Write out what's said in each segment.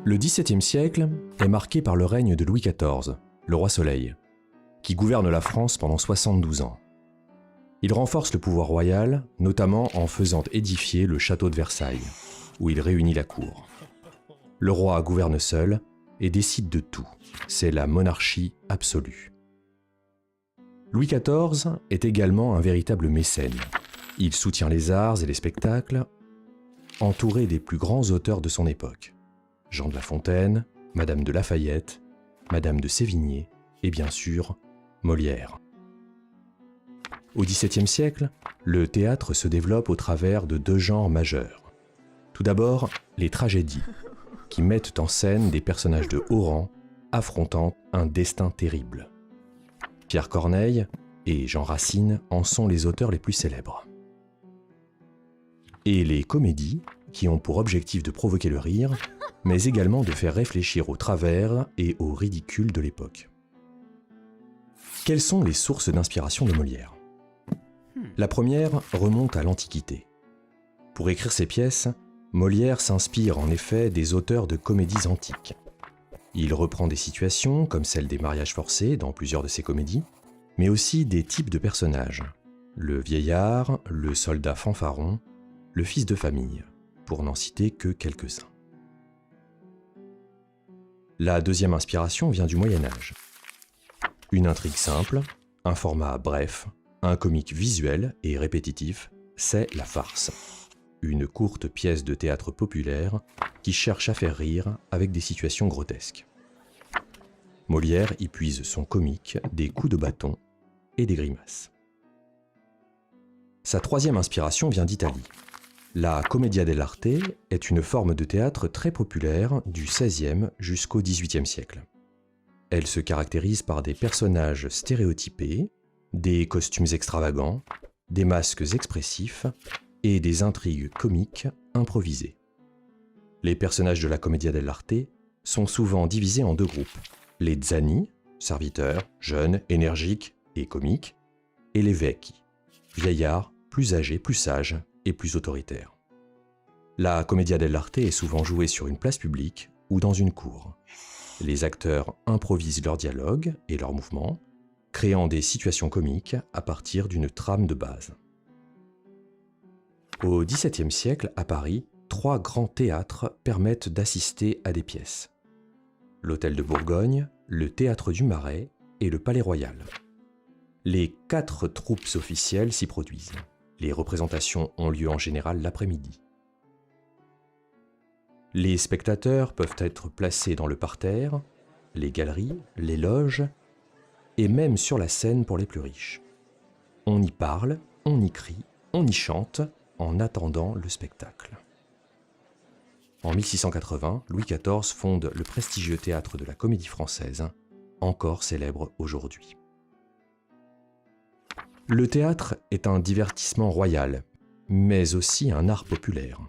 Le XVIIe siècle est marqué par le règne de Louis XIV, le roi Soleil, qui gouverne la France pendant 72 ans. Il renforce le pouvoir royal, notamment en faisant édifier le château de Versailles, où il réunit la cour. Le roi gouverne seul et décide de tout. C'est la monarchie absolue. Louis XIV est également un véritable mécène. Il soutient les arts et les spectacles, entouré des plus grands auteurs de son époque. Jean de La Fontaine, Madame de Lafayette, Madame de Sévigné et bien sûr Molière. Au XVIIe siècle, le théâtre se développe au travers de deux genres majeurs. Tout d'abord, les tragédies, qui mettent en scène des personnages de haut rang affrontant un destin terrible. Pierre Corneille et Jean Racine en sont les auteurs les plus célèbres. Et les comédies, qui ont pour objectif de provoquer le rire, mais également de faire réfléchir aux travers et aux ridicules de l'époque. Quelles sont les sources d'inspiration de Molière ? La première remonte à l'Antiquité. Pour écrire ses pièces, Molière s'inspire en effet des auteurs de comédies antiques. Il reprend des situations comme celle des mariages forcés dans plusieurs de ses comédies, mais aussi des types de personnages. Le vieillard, le soldat fanfaron, le fils de famille, pour n'en citer que quelques-uns. La deuxième inspiration vient du Moyen-Âge. Une intrigue simple, un format bref, un comique visuel et répétitif, c'est la farce. Une courte pièce de théâtre populaire qui cherche à faire rire avec des situations grotesques. Molière y puise son comique, des coups de bâton et des grimaces. Sa troisième inspiration vient d'Italie. La commedia dell'arte est une forme de théâtre très populaire du XVIe jusqu'au XVIIIe siècle. Elle se caractérise par des personnages stéréotypés, des costumes extravagants, des masques expressifs et des intrigues comiques improvisées. Les personnages de la commedia dell'arte sont souvent divisés en deux groupes. Les zanni, serviteurs, jeunes, énergiques et comiques, et les vecchi, vieillards, plus âgés, plus sages et plus autoritaires. La commedia dell'arte est souvent jouée sur une place publique ou dans une cour. Les acteurs improvisent leurs dialogues et leurs mouvements, créant des situations comiques à partir d'une trame de base. Au XVIIe siècle, à Paris, 3 grands théâtres permettent d'assister à des pièces. L'Hôtel de Bourgogne, le Théâtre du Marais et le Palais Royal. Les 4 troupes officielles s'y produisent. Les représentations ont lieu en général l'après-midi. Les spectateurs peuvent être placés dans le parterre, les galeries, les loges et même sur la scène pour les plus riches. On y parle, on y crie, on y chante en attendant le spectacle. En 1680, Louis XIV fonde le prestigieux théâtre de la Comédie Française, encore célèbre aujourd'hui. Le théâtre est un divertissement royal, mais aussi un art populaire.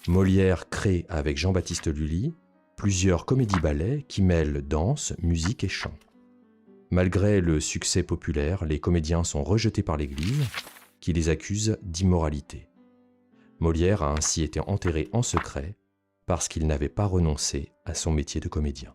Molière crée avec Jean-Baptiste Lully plusieurs comédies-ballets qui mêlent danse, musique et chant. Malgré le succès populaire, les comédiens sont rejetés par l'Église, qui les accuse d'immoralité. Molière a ainsi été enterré en secret parce qu'il n'avait pas renoncé à son métier de comédien.